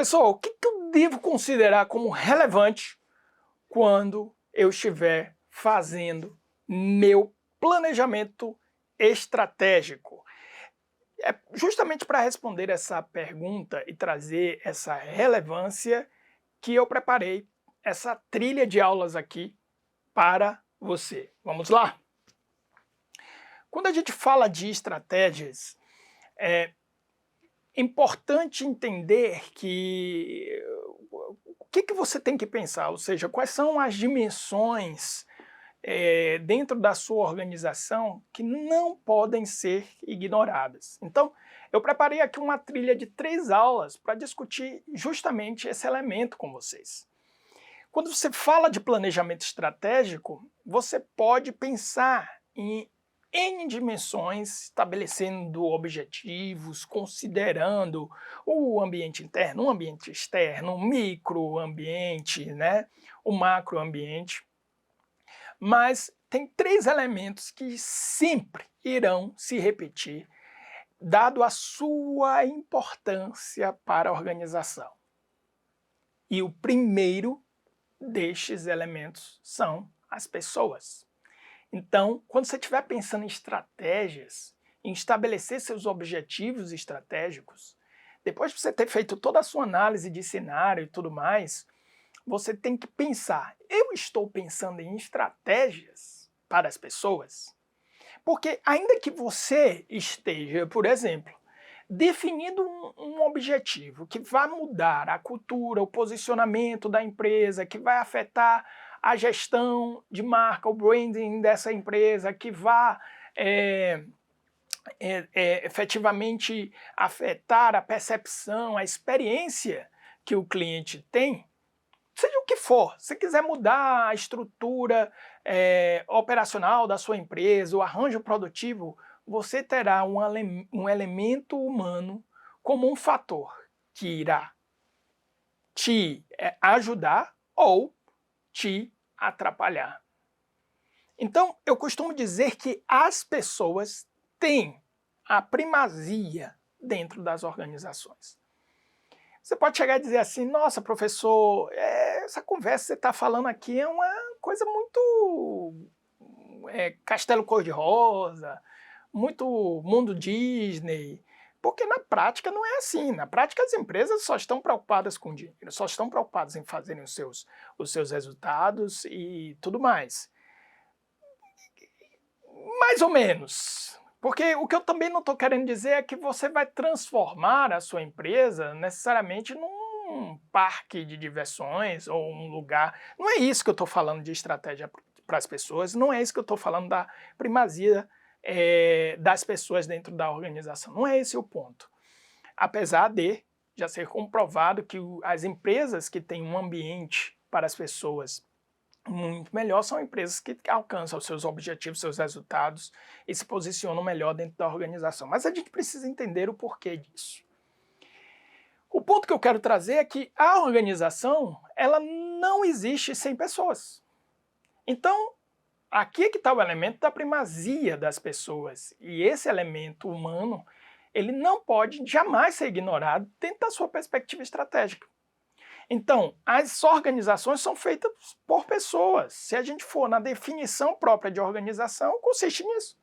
Professor, o que eu devo considerar como relevante quando eu estiver fazendo meu planejamento estratégico? É justamente para responder essa pergunta e trazer essa relevância que eu preparei essa trilha de aulas aqui para você. Vamos lá? Quando a gente fala de estratégias, é importante entender que o que você tem que pensar, ou seja, quais são as dimensões dentro da sua organização que não podem ser ignoradas. Então, eu preparei aqui uma trilha de 3 aulas para discutir justamente esse elemento com vocês. Quando você fala de planejamento estratégico, você pode pensar em N dimensões, estabelecendo objetivos, considerando o ambiente interno, o ambiente externo, o microambiente, né, o macroambiente. Mas tem 3 elementos que sempre irão se repetir, dado a sua importância para a organização. E o primeiro destes elementos são as pessoas. Então, quando você estiver pensando em estratégias, em estabelecer seus objetivos estratégicos, depois de você ter feito toda a sua análise de cenário e tudo mais, você tem que pensar, eu estou pensando em estratégias para as pessoas? Porque ainda que você esteja, por exemplo, definindo um objetivo que vai mudar a cultura, o posicionamento da empresa, que vai afetar a gestão de marca, o branding dessa empresa, que vai efetivamente afetar a percepção, a experiência que o cliente tem, seja o que for, se quiser mudar a estrutura operacional da sua empresa, o arranjo produtivo, você terá um elemento humano como um fator que irá te ajudar ou te atrapalhar. Então, eu costumo dizer que as pessoas têm a primazia dentro das organizações. Você pode chegar e dizer assim, nossa, professor, essa conversa que você está falando aqui é uma coisa muito castelo cor-de-rosa, muito mundo Disney, porque na prática não é assim. Na prática as empresas só estão preocupadas com dinheiro, só estão preocupadas em fazerem os seus resultados e tudo mais. Mais ou menos. Porque o que eu também não estou querendo dizer é que você vai transformar a sua empresa necessariamente num parque de diversões ou um lugar. Não é isso que eu estou falando de estratégia para as pessoas, não é isso que eu estou falando da primazia das pessoas dentro da organização. Não é esse o ponto. Apesar de já ser comprovado que as empresas que têm um ambiente para as pessoas muito melhor são empresas que alcançam os seus objetivos, seus resultados e se posicionam melhor dentro da organização. Mas a gente precisa entender o porquê disso. O ponto que eu quero trazer é que a organização, ela não existe sem pessoas. Então, aqui é que está o elemento da primazia das pessoas. E esse elemento humano, ele não pode jamais ser ignorado dentro da sua perspectiva estratégica. Então, as organizações são feitas por pessoas. Se a gente for na definição própria de organização, consiste nisso.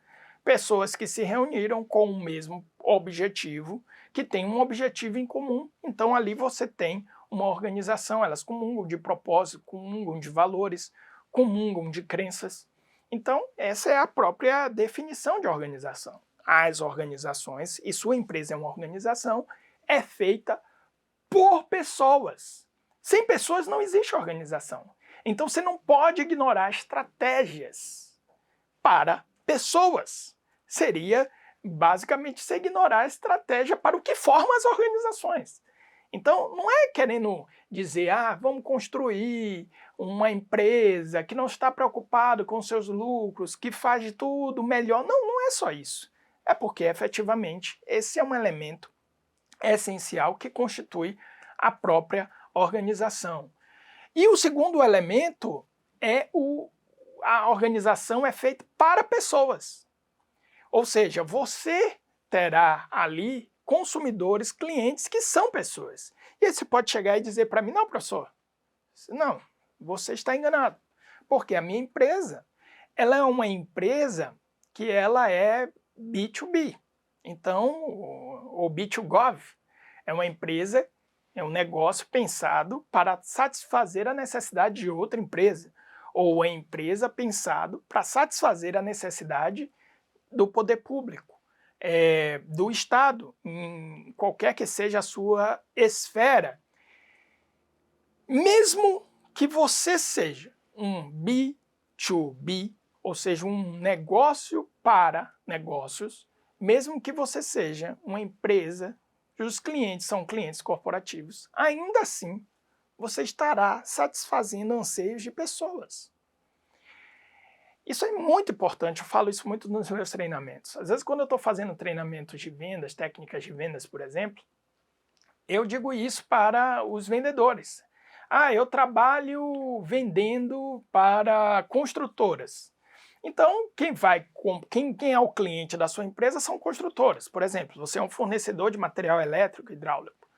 Pessoas que se reuniram com o mesmo objetivo, que têm um objetivo em comum. Então, ali você tem uma organização, elas comungam de propósito, comungam de valores, comungam de crenças. Então, essa é a própria definição de organização. As organizações, e sua empresa é uma organização, é feita por pessoas. Sem pessoas não existe organização. Então você não pode ignorar estratégias para pessoas. Seria basicamente você ignorar a estratégia para o que forma as organizações. Então não é querendo dizer, vamos construir uma empresa que não está preocupado com seus lucros, que faz de tudo melhor. Não, não é só isso. É porque efetivamente esse é um elemento essencial que constitui a própria organização. E o segundo elemento é a organização é feita para pessoas. Ou seja, você terá ali consumidores, clientes que são pessoas. E aí você pode chegar e dizer para mim, não, professor, não, você está enganado, porque a minha empresa, ela é uma empresa que ela é B2B, então, ou B2Gov, é uma empresa, é um negócio pensado para satisfazer a necessidade de outra empresa, ou a empresa pensado para satisfazer a necessidade do poder público, do Estado, em qualquer que seja a sua esfera. Mesmo que você seja um B2B, ou seja, um negócio para negócios, mesmo que você seja uma empresa os clientes são clientes corporativos, ainda assim você estará satisfazendo anseios de pessoas. Isso é muito importante, eu falo isso muito nos meus treinamentos. Às vezes quando eu estou fazendo treinamentos de vendas, técnicas de vendas, por exemplo, eu digo isso para os vendedores. Eu trabalho vendendo para construtoras. Então, quem é o cliente da sua empresa são construtoras. Por exemplo, você é um fornecedor de material elétrico, hidráulico.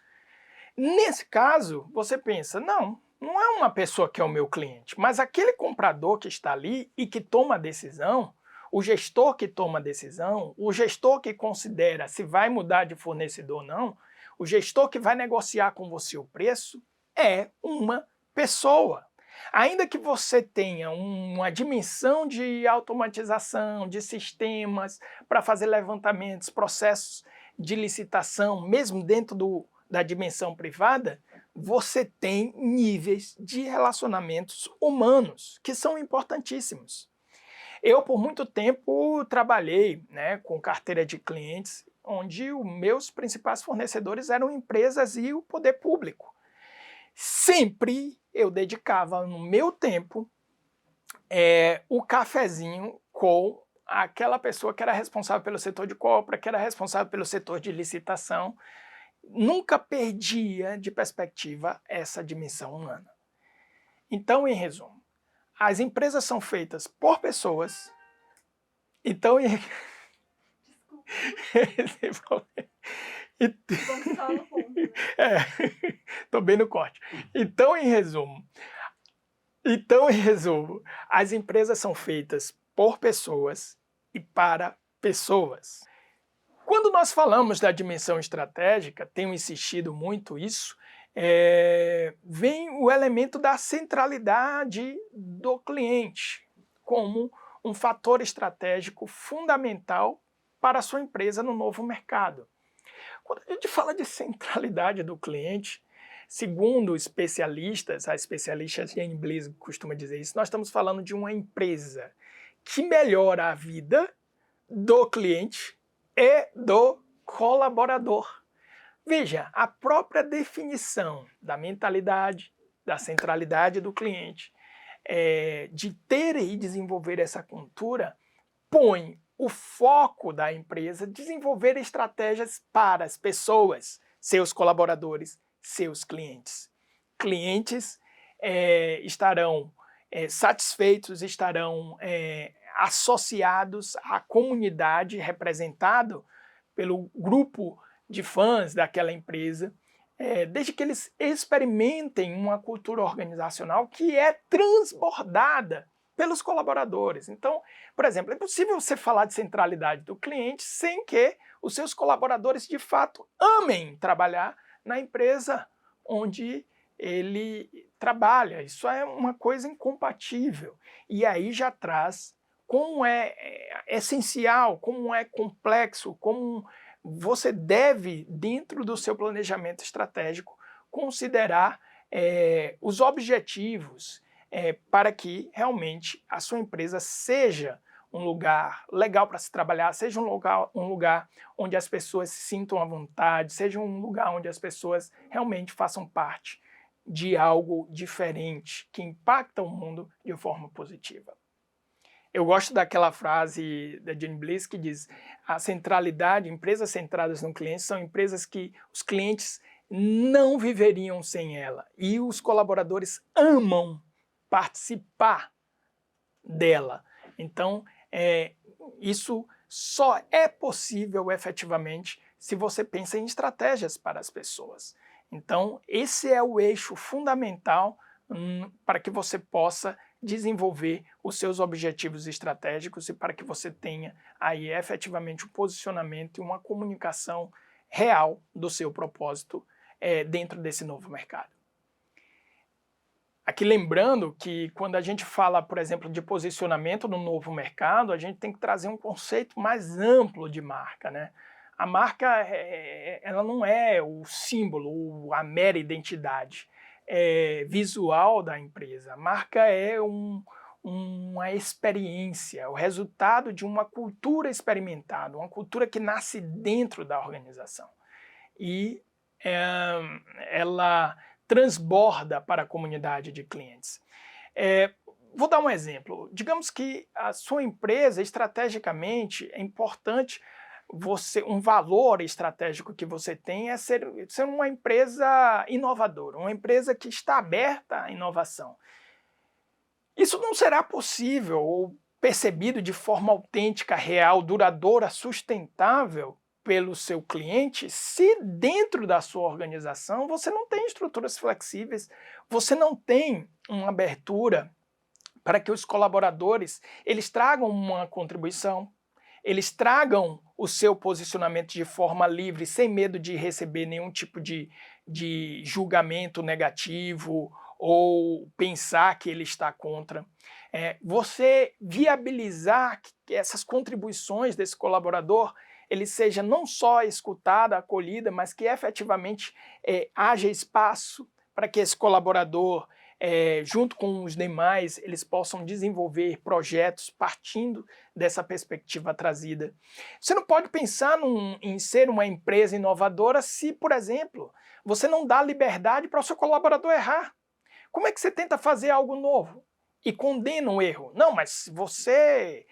Nesse caso, você pensa, não é uma pessoa que é o meu cliente, mas aquele comprador que está ali e que toma a decisão, o gestor que toma a decisão, o gestor que considera se vai mudar de fornecedor ou não, o gestor que vai negociar com você o preço, é uma pessoa. Ainda que você tenha uma dimensão de automatização, de sistemas para fazer levantamentos, processos de licitação, mesmo dentro da dimensão privada, você tem níveis de relacionamentos humanos que são importantíssimos. Eu, por muito tempo, trabalhei com carteira de clientes, onde os meus principais fornecedores eram empresas e o poder público. Sempre eu dedicava no meu tempo o cafezinho com aquela pessoa que era responsável pelo setor de compra, que era responsável pelo setor de licitação. Nunca perdia de perspectiva essa dimensão humana. Então, em resumo, as empresas são feitas por pessoas. Então, Estou bem no corte. Então, em resumo, as empresas são feitas por pessoas e para pessoas. Quando nós falamos da dimensão estratégica, tenho insistido muito isso, vem o elemento da centralidade do cliente como um fator estratégico fundamental para a sua empresa no novo mercado. Quando a gente fala de centralidade do cliente, segundo especialistas, a especialista Jane Bliss costuma dizer isso, nós estamos falando de uma empresa que melhora a vida do cliente e do colaborador. Veja, a própria definição da mentalidade, da centralidade do cliente, de ter e desenvolver essa cultura, põe o foco da empresa desenvolver estratégias para as pessoas, seus colaboradores, seus clientes. Clientes estarão satisfeitos, estarão associados à comunidade representado pelo grupo de fãs daquela empresa, desde que eles experimentem uma cultura organizacional que é transbordada pelos colaboradores. Então, por exemplo, é impossível você falar de centralidade do cliente sem que os seus colaboradores de fato amem trabalhar na empresa onde ele trabalha. Isso é uma coisa incompatível. E aí já traz como é essencial, como é complexo, como você deve, dentro do seu planejamento estratégico, considerar os objetivos para que realmente a sua empresa seja um lugar legal para se trabalhar, seja um lugar onde as pessoas se sintam à vontade, seja um lugar onde as pessoas realmente façam parte de algo diferente, que impacta o mundo de forma positiva. Eu gosto daquela frase da Jane Bliss que diz: a centralidade, empresas centradas no cliente são empresas que os clientes não viveriam sem ela e os colaboradores amam participar dela. Então, isso só é possível efetivamente se você pensa em estratégias para as pessoas. Então, esse é o eixo fundamental para que você possa desenvolver os seus objetivos estratégicos e para que você tenha aí efetivamente um posicionamento e uma comunicação real do seu propósito dentro desse novo mercado. Aqui lembrando que quando a gente fala, por exemplo, de posicionamento no novo mercado, a gente tem que trazer um conceito mais amplo de marca, né? A marca, ela não é o símbolo, a mera identidade visual da empresa. A marca é uma experiência, o resultado de uma cultura experimentada, uma cultura que nasce dentro da organização. E ela transborda para a comunidade de clientes. Vou dar um exemplo. Digamos que a sua empresa, estrategicamente, é importante um valor estratégico que você tem é ser uma empresa inovadora, uma empresa que está aberta à inovação. Isso não será possível ou percebido de forma autêntica, real, duradoura, sustentável pelo seu cliente se dentro da sua organização você não tem estruturas flexíveis, você não tem uma abertura para que os colaboradores eles tragam uma contribuição, eles tragam o seu posicionamento de forma livre, sem medo de receber nenhum tipo de julgamento negativo ou pensar que ele está contra. Você viabilizar que essas contribuições desse colaborador ele seja não só escutada, acolhida, mas que efetivamente haja espaço para que esse colaborador, junto com os demais, eles possam desenvolver projetos partindo dessa perspectiva trazida. Você não pode pensar em ser uma empresa inovadora se, por exemplo, você não dá liberdade para o seu colaborador errar. Como é que você tenta fazer algo novo e condena um erro? Não, mas você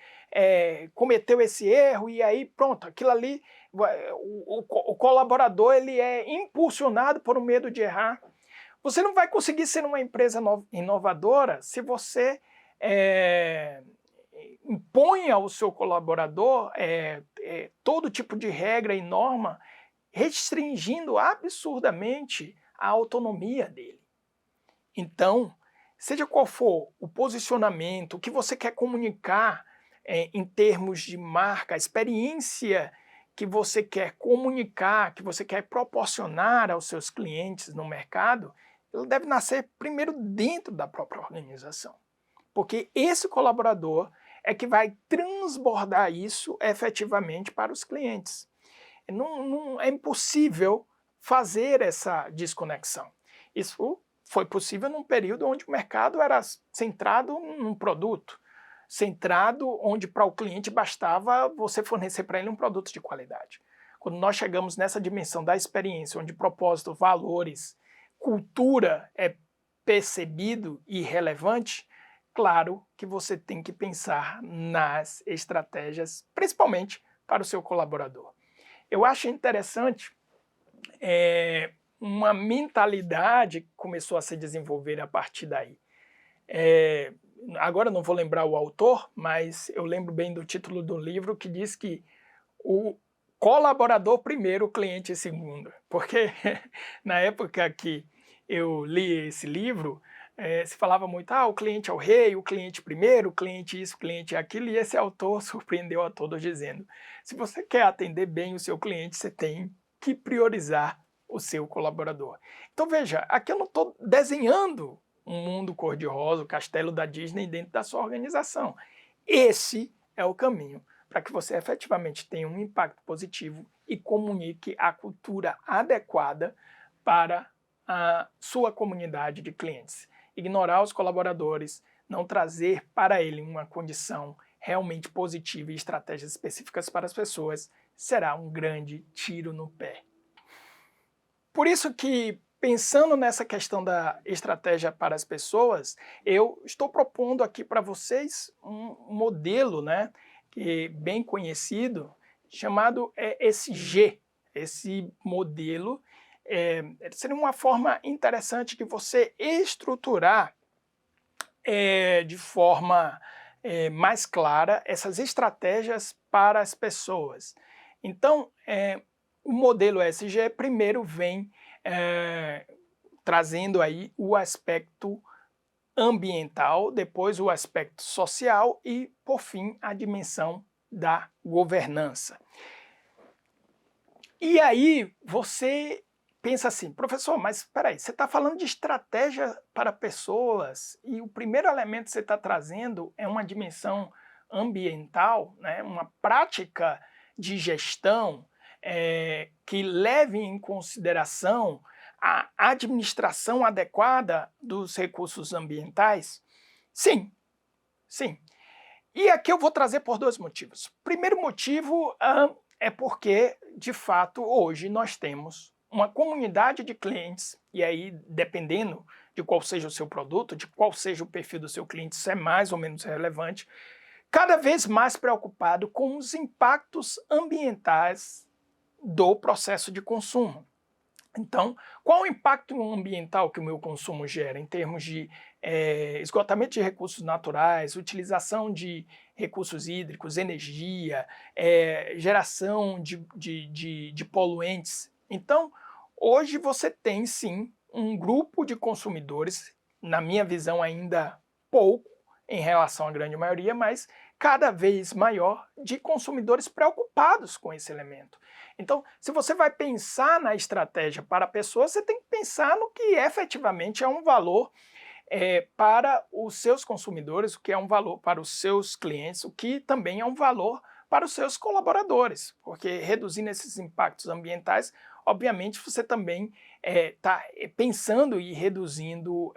cometeu esse erro e aí pronto, aquilo ali, o colaborador ele é impulsionado por um medo de errar. Você não vai conseguir ser uma empresa inovadora se você impõe ao seu colaborador todo tipo de regra e norma, restringindo absurdamente a autonomia dele. Então, seja qual for o posicionamento, o que você quer comunicar em termos de marca, a experiência que você quer comunicar, que você quer proporcionar aos seus clientes no mercado, ele deve nascer primeiro dentro da própria organização. Porque esse colaborador é que vai transbordar isso efetivamente para os clientes. Não é impossível fazer essa desconexão. Isso foi possível num período onde o mercado era centrado num produto, centrado onde para o cliente bastava você fornecer para ele um produto de qualidade. Quando nós chegamos nessa dimensão da experiência, onde propósito, valores, cultura é percebido e relevante, claro que você tem que pensar nas estratégias, principalmente para o seu colaborador. Eu acho interessante uma mentalidade que começou a se desenvolver a partir daí. Agora não vou lembrar o autor, mas eu lembro bem do título do livro que diz que o colaborador primeiro, o cliente segundo. Porque na época que eu li esse livro, se falava muito, o cliente é o rei, o cliente primeiro, o cliente isso, o cliente aquilo, e esse autor surpreendeu a todos dizendo, se você quer atender bem o seu cliente, você tem que priorizar o seu colaborador. Então veja, aqui eu não estou desenhando um mundo cor-de-rosa, o castelo da Disney dentro da sua organização. Esse é o caminho para que você efetivamente tenha um impacto positivo e comunique a cultura adequada para a sua comunidade de clientes. Ignorar os colaboradores, não trazer para ele uma condição realmente positiva e estratégias específicas para as pessoas, será um grande tiro no pé. Por isso que, pensando nessa questão da estratégia para as pessoas, eu estou propondo aqui para vocês um modelo, né, que é bem conhecido, chamado ESG. Esse modelo seria uma forma interessante de você estruturar de forma mais clara essas estratégias para as pessoas. Então, o modelo ESG primeiro vem trazendo aí o aspecto ambiental, depois o aspecto social e, por fim, a dimensão da governança. E aí você pensa assim, professor, mas espera aí, você está falando de estratégia para pessoas e o primeiro elemento que você está trazendo é uma dimensão ambiental, né, uma prática de gestão que leve em consideração a administração adequada dos recursos ambientais? Sim, sim. E aqui eu vou trazer por dois motivos. Primeiro motivo é porque, de fato, hoje nós temos uma comunidade de clientes, e aí, dependendo de qual seja o seu produto, de qual seja o perfil do seu cliente, isso é mais ou menos relevante, cada vez mais preocupado com os impactos ambientais do processo de consumo. Então, qual o impacto ambiental que o meu consumo gera em termos de esgotamento de recursos naturais, utilização de recursos hídricos, energia, geração de poluentes? Então, hoje você tem sim um grupo de consumidores, na minha visão ainda pouco em relação à grande maioria, mas cada vez maior, de consumidores preocupados com esse elemento. Então, se você vai pensar na estratégia para a pessoa, você tem que pensar no que efetivamente é um valor para os seus consumidores, o que é um valor para os seus clientes, o que também é um valor para os seus colaboradores, porque reduzindo esses impactos ambientais, obviamente você também está pensando e reduzindo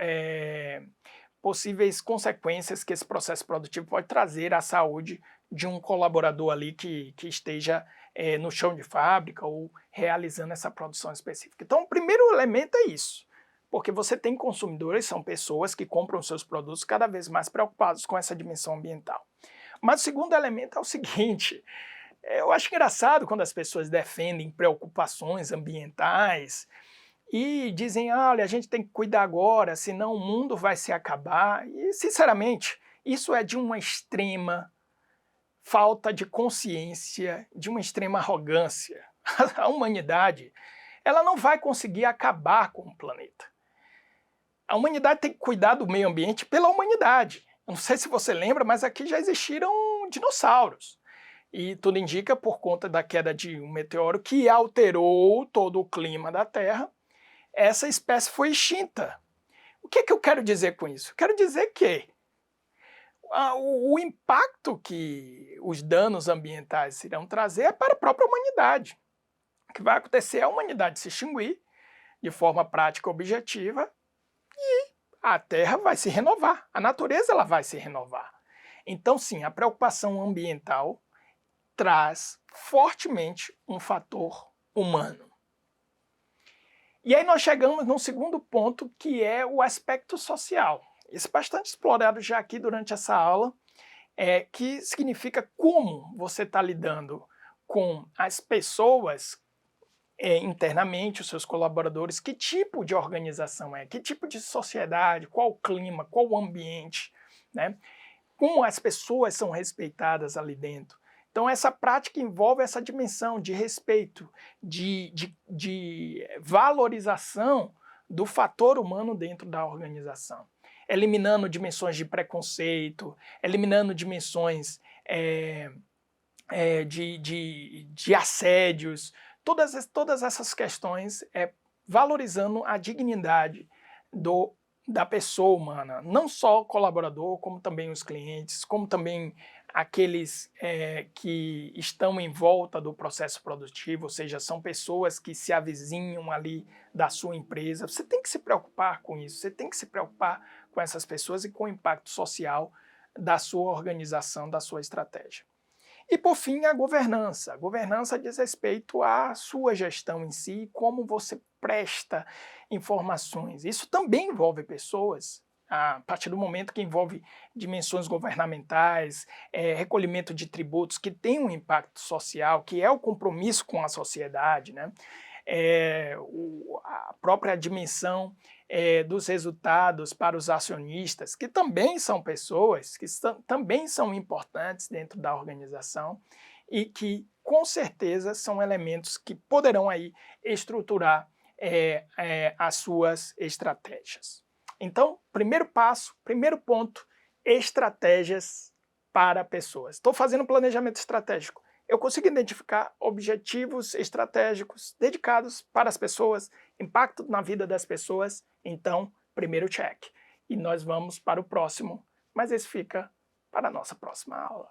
possíveis consequências que esse processo produtivo pode trazer à saúde de um colaborador ali que esteja no chão de fábrica ou realizando essa produção específica. Então, o primeiro elemento é isso, porque você tem consumidores, são pessoas que compram seus produtos cada vez mais preocupados com essa dimensão ambiental. Mas o segundo elemento é o seguinte, eu acho engraçado quando as pessoas defendem preocupações ambientais e dizem, olha, a gente tem que cuidar agora, senão o mundo vai se acabar. E, sinceramente, isso é de uma extrema falta de consciência, de uma extrema arrogância. A humanidade, ela não vai conseguir acabar com o planeta. A humanidade tem que cuidar do meio ambiente pela humanidade. Eu não sei se você lembra, mas aqui já existiram dinossauros. E tudo indica por conta da queda de um meteoro que alterou todo o clima da Terra, essa espécie foi extinta. O que eu quero dizer com isso? Quero dizer que o impacto que os danos ambientais irão trazer é para a própria humanidade. O que vai acontecer é a humanidade se extinguir de forma prática e objetiva e a Terra vai se renovar, a natureza ela vai se renovar. Então sim, a preocupação ambiental traz fortemente um fator humano. E aí nós chegamos num segundo ponto, que é o aspecto social. Isso é bastante explorado já aqui durante essa aula, que significa como você está lidando com as pessoas internamente, os seus colaboradores, que tipo de organização é, que tipo de sociedade, qual o clima, qual o ambiente, né? Como as pessoas são respeitadas ali dentro. Então essa prática envolve essa dimensão de respeito, de valorização do fator humano dentro da organização, eliminando dimensões de preconceito, eliminando dimensões de assédios, todas essas questões, valorizando a dignidade da pessoa humana, não só o colaborador, como também os clientes, como também aqueles que estão em volta do processo produtivo, ou seja, são pessoas que se avizinham ali da sua empresa. Você tem que se preocupar com isso, você tem que se preocupar com essas pessoas e com o impacto social da sua organização, da sua estratégia. E, por fim, a governança. A governança diz respeito à sua gestão em si, como você presta informações. Isso também envolve pessoas, a partir do momento que envolve dimensões governamentais, recolhimento de tributos, que tem um impacto social, que é o compromisso com a sociedade, né? A própria dimensão dos resultados para os acionistas, que também são pessoas, que também são importantes dentro da organização e que com certeza são elementos que poderão aí estruturar as suas estratégias. Então, primeiro passo, primeiro ponto, estratégias para pessoas. Estou fazendo um planejamento estratégico. Eu consigo identificar objetivos estratégicos dedicados para as pessoas, impacto na vida das pessoas, então, primeiro check. E nós vamos para o próximo, mas esse fica para a nossa próxima aula.